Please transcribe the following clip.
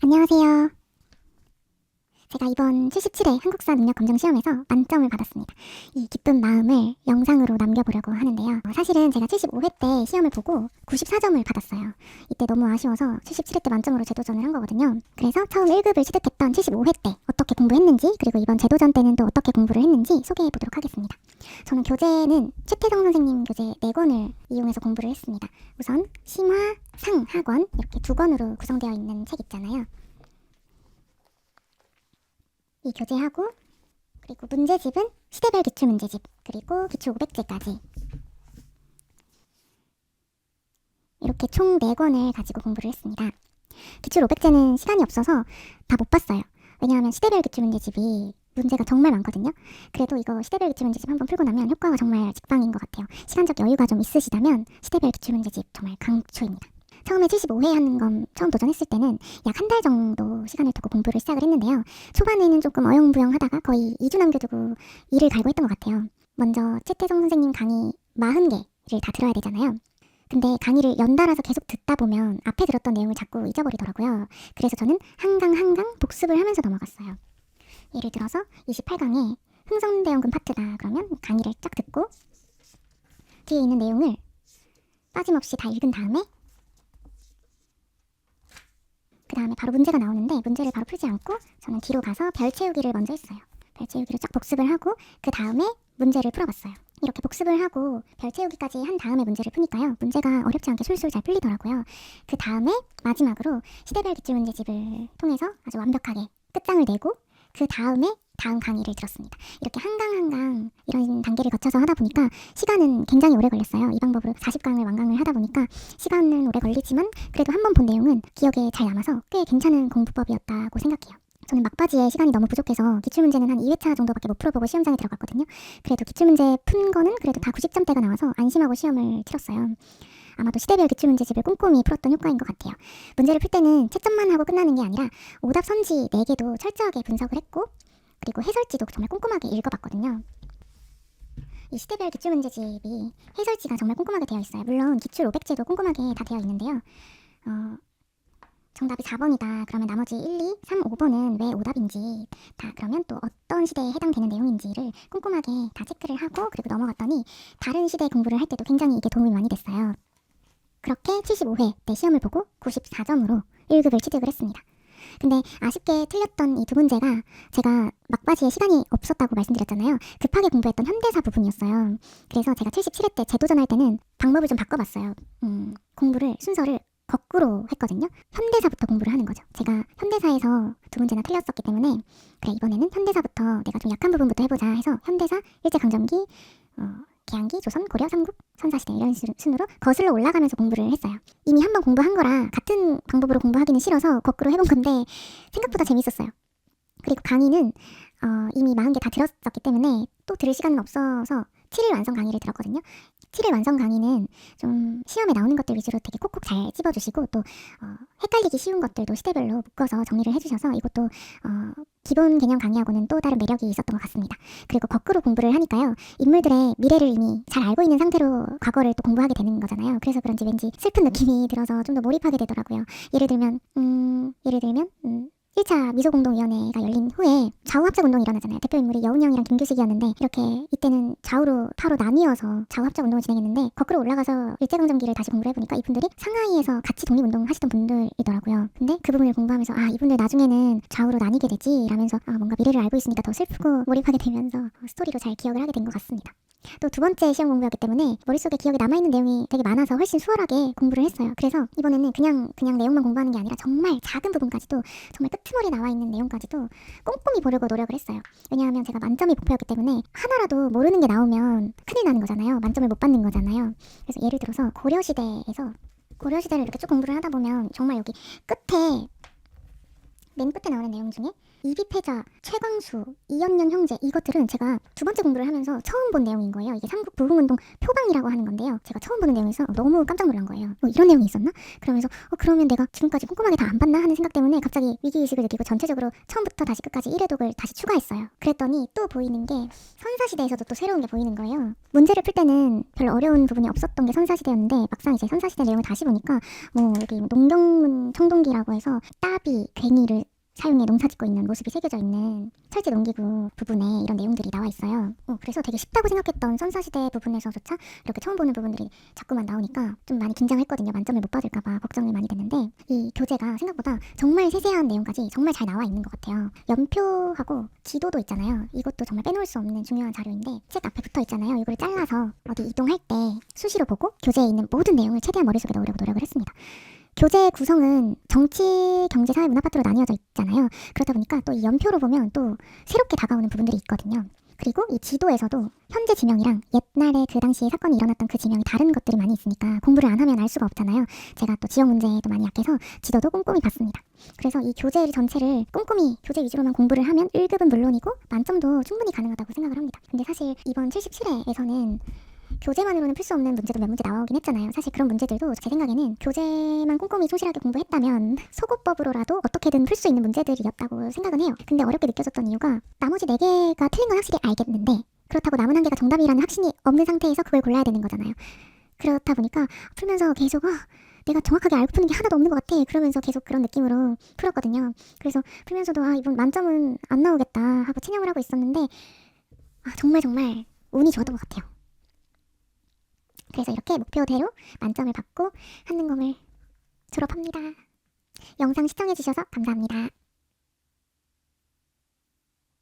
안녕하세요. 제가 이번 77회 한국사 능력검정시험에서 만점을 받았습니다. 이 기쁜 마음을 영상으로 남겨보려고 하는데요. 사실은 제가 75회 때 시험을 보고 94점을 받았어요. 이때 너무 아쉬워서 77회 때 만점으로 재도전을 한 거거든요. 그래서 처음 1급을 취득했던 75회 때 어떻게 공부했는지, 그리고 이번 재도전 때는 또 어떻게 공부를 했는지 소개해보도록 하겠습니다. 저는 교재는 최태성 선생님 교재 4권을 이용해서 공부를 했습니다. 우선 심화, 상, 하권 이렇게 2권으로 구성되어 있는 책 있잖아요. 이 교재하고, 그리고 문제집은 시대별 기출문제집, 그리고 기출 500제까지 이렇게 총 4권을 가지고 공부를 했습니다. 기출 500제는 시간이 없어서 다 못 봤어요. 왜냐하면 시대별 기출문제집이 문제가 정말 많거든요. 그래도 이거 시대별 기출문제집 한번 풀고 나면 효과가 정말 직방인 것 같아요. 시간적 여유가 좀 있으시다면 시대별 기출문제집 정말 강추입니다. 처음에 75회 하는 건 처음 도전했을 때는 약 한 달 정도 시간을 두고 공부를 시작을 했는데요. 초반에는 조금 어영부영 하다가 거의 2주 남겨두고 이를 갈고 했던 것 같아요. 먼저 최태성 선생님 강의 40개를 다 들어야 되잖아요. 근데 강의를 연달아서 계속 듣다 보면 앞에 들었던 내용을 자꾸 잊어버리더라고요. 그래서 저는 한 강 한 강 복습을 하면서 넘어갔어요. 예를 들어서 28강에 흥선대원군 파트다 그러면 강의를 쫙 듣고 뒤에 있는 내용을 빠짐없이 다 읽은 다음에 그 다음에 바로 문제가 나오는데 문제를 바로 풀지 않고 저는 뒤로 가서 별 채우기를 먼저 했어요. 별 채우기를 쫙 복습을 하고 그 다음에 문제를 풀어봤어요. 이렇게 복습을 하고 별 채우기까지 한 다음에 문제를 푸니까요. 문제가 어렵지 않게 술술 잘 풀리더라고요. 그 다음에 마지막으로 시대별 기출문제집을 통해서 아주 완벽하게 끝장을 내고 그 다음에 다음 강의를 들었습니다. 이렇게 한 강 한 강 이런 단계를 거쳐서 하다 보니까 시간은 굉장히 오래 걸렸어요. 이 방법으로 40강을 완강을 하다 보니까 시간은 오래 걸리지만 그래도 한 번 본 내용은 기억에 잘 남아서 꽤 괜찮은 공부법이었다고 생각해요. 저는 막바지에 시간이 너무 부족해서 기출문제는 한 2회차 정도밖에 못 풀어보고 시험장에 들어갔거든요. 그래도 기출문제 푼 거는 그래도 다 90점대가 나와서 안심하고 시험을 치렀어요. 아마도 시대별 기출문제집을 꼼꼼히 풀었던 효과인 것 같아요. 문제를 풀 때는 채점만 하고 끝나는 게 아니라 오답 선지 4개도 철저하게 분석을 했고 그리고 해설지도 정말 꼼꼼하게 읽어봤거든요. 이 시대별 기출문제집이 해설지가 정말 꼼꼼하게 되어 있어요. 물론 기출 500제도 꼼꼼하게 다 되어 있는데요. 정답이 4번이다. 그러면 나머지 1, 2, 3, 5번은 왜 오답인지 다 그러면 또 어떤 시대에 해당되는 내용인지를 꼼꼼하게 다 체크를 하고 그리고 넘어갔더니 다른 시대 공부를 할 때도 굉장히 이게 도움이 많이 됐어요. 그렇게 75회 때 시험을 보고 94점으로 1급을 취득을 했습니다. 근데 아쉽게 틀렸던 이 2문제가 제가 막바지에 시간이 없었다고 말씀드렸잖아요. 급하게 공부했던 현대사 부분이었어요. 그래서 제가 77회 때 재도전할 때는 방법을 좀 바꿔봤어요. 공부를 순서를 거꾸로 했거든요. 현대사부터 공부를 하는 거죠. 제가 현대사에서 2문제나 틀렸었기 때문에 그래 이번에는 현대사부터 내가 좀 약한 부분부터 해보자 해서 현대사, 일제강점기, 개항기, 조선, 고려, 삼국, 선사시대 이런 순으로 거슬러 올라가면서 공부를 했어요. 이미 한번 공부한 거라 같은 방법으로 공부하기는 싫어서 거꾸로 해본 건데 생각보다 재밌었어요. 그리고 강의는 이미 40개 다 들었었기 때문에 또 들을 시간은 없어서 7일 완성 강의를 들었거든요. 7일 완성 강의는 좀 시험에 나오는 것들 위주로 되게 콕콕 잘 찝어주시고 또 헷갈리기 쉬운 것들도 시대별로 묶어서 정리를 해주셔서 이것도 기본 개념 강의하고는 또 다른 매력이 있었던 것 같습니다. 그리고 거꾸로 공부를 하니까요. 인물들의 미래를 이미 잘 알고 있는 상태로 과거를 또 공부하게 되는 거잖아요. 그래서 그런지 왠지 슬픈 느낌이 들어서 좀 더 몰입하게 되더라고요. 예를 들면 1차 미소공동위원회가 열린 후에 좌우합작 운동이 일어나잖아요. 대표 인물이 여운형이랑 김규식이었는데 이렇게 이때는 좌우로 타로 나뉘어서 좌우합작 운동을 진행했는데 거꾸로 올라가서 일제강점기를 다시 공부를 해보니까 이분들이 상하이에서 같이 독립운동 하시던 분들이더라고요. 근데 그 부분을 공부하면서 이분들 나중에는 좌우로 나뉘게 되지 라면서 뭔가 미래를 알고 있으니까 더 슬프고 몰입하게 되면서 스토리로 잘 기억을 하게 된 것 같습니다. 또 2번째 시험 공부였기 때문에 머릿속에 기억에 남아있는 내용이 되게 많아서 훨씬 수월하게 공부를 했어요. 그래서 이번에는 그냥 내용만 공부하는 게 아니라 정말 작은 부분까지도 정말 끄트머리에 나와있는 내용까지도 꼼꼼히 보려고 노력을 했어요. 왜냐하면 제가 만점이 목표였기 때문에 하나라도 모르는 게 나오면 큰일 나는 거잖아요. 만점을 못 받는 거잖아요. 그래서 예를 들어서 고려시대를 이렇게 쭉 공부를 하다 보면 정말 여기 끝에 맨 끝에 나오는 내용 중에 이비패자, 최광수, 이연년 형제 이것들은 제가 두 번째 공부를 하면서 처음 본 내용인 거예요. 이게 삼국 부흥운동 표방이라고 하는 건데요. 제가 처음 보는 내용에서 너무 깜짝 놀란 거예요. 이런 내용이 있었나? 그러면서 그러면 내가 지금까지 꼼꼼하게 다 안 봤나 하는 생각 때문에 갑자기 위기의식을 느끼고 전체적으로 처음부터 다시 끝까지 1회독을 다시 추가했어요. 그랬더니 또 보이는 게 선사시대에서도 또 새로운 게 보이는 거예요. 문제를 풀 때는 별로 어려운 부분이 없었던 게 선사시대였는데 막상 이제 선사시대 내용을 다시 보니까 여기 농경문 청동기라고 해서 따비, 괭이를 사용해 농사 짓고 있는 모습이 새겨져 있는 철제 농기구 부분에 이런 내용들이 나와 있어요. 그래서 되게 쉽다고 생각했던 선사시대 부분에서조차 이렇게 처음 보는 부분들이 자꾸만 나오니까 좀 많이 긴장했거든요. 만점을 못 받을까봐 걱정이 많이 됐는데 이 교재가 생각보다 정말 세세한 내용까지 정말 잘 나와 있는 것 같아요. 연표하고 지도도 있잖아요. 이것도 정말 빼놓을 수 없는 중요한 자료인데 책 앞에 붙어 있잖아요. 이걸 잘라서 어디 이동할 때 수시로 보고 교재에 있는 모든 내용을 최대한 머릿속에 넣으려고 노력을 했습니다. 교재 구성은 정치, 경제, 사회, 문화 파트로 나뉘어져 있잖아요. 그러다 보니까 또 이 연표로 보면 또 새롭게 다가오는 부분들이 있거든요. 그리고 이 지도에서도 현재 지명이랑 옛날에 그 당시에 사건이 일어났던 그 지명이 다른 것들이 많이 있으니까 공부를 안 하면 알 수가 없잖아요. 제가 또 지역 문제에도 많이 약해서 지도도 꼼꼼히 봤습니다. 그래서 이 교재 전체를 꼼꼼히 교재 위주로만 공부를 하면 1급은 물론이고 만점도 충분히 가능하다고 생각을 합니다. 근데 사실 이번 77회에서는 교재만으로는 풀 수 없는 문제도 몇 문제 나오긴 했잖아요. 사실 그런 문제들도 제 생각에는 교재만 꼼꼼히 충실하게 공부했다면 소고법으로라도 어떻게든 풀 수 있는 문제들이었다고 생각은 해요. 근데 어렵게 느껴졌던 이유가 나머지 4개가 틀린 건 확실히 알겠는데 그렇다고 남은 1개가 정답이라는 확신이 없는 상태에서 그걸 골라야 되는 거잖아요. 그렇다 보니까 풀면서 계속 내가 정확하게 알고 푸는 게 하나도 없는 것 같아. 그러면서 계속 그런 느낌으로 풀었거든요. 그래서 풀면서도 이번 만점은 안 나오겠다 하고 체념을 하고 있었는데 정말 운이 좋았던 것 같아요. 그래서 이렇게 목표대로 만점을 받고 한능검을 졸업합니다. 영상 시청해주셔서 감사합니다.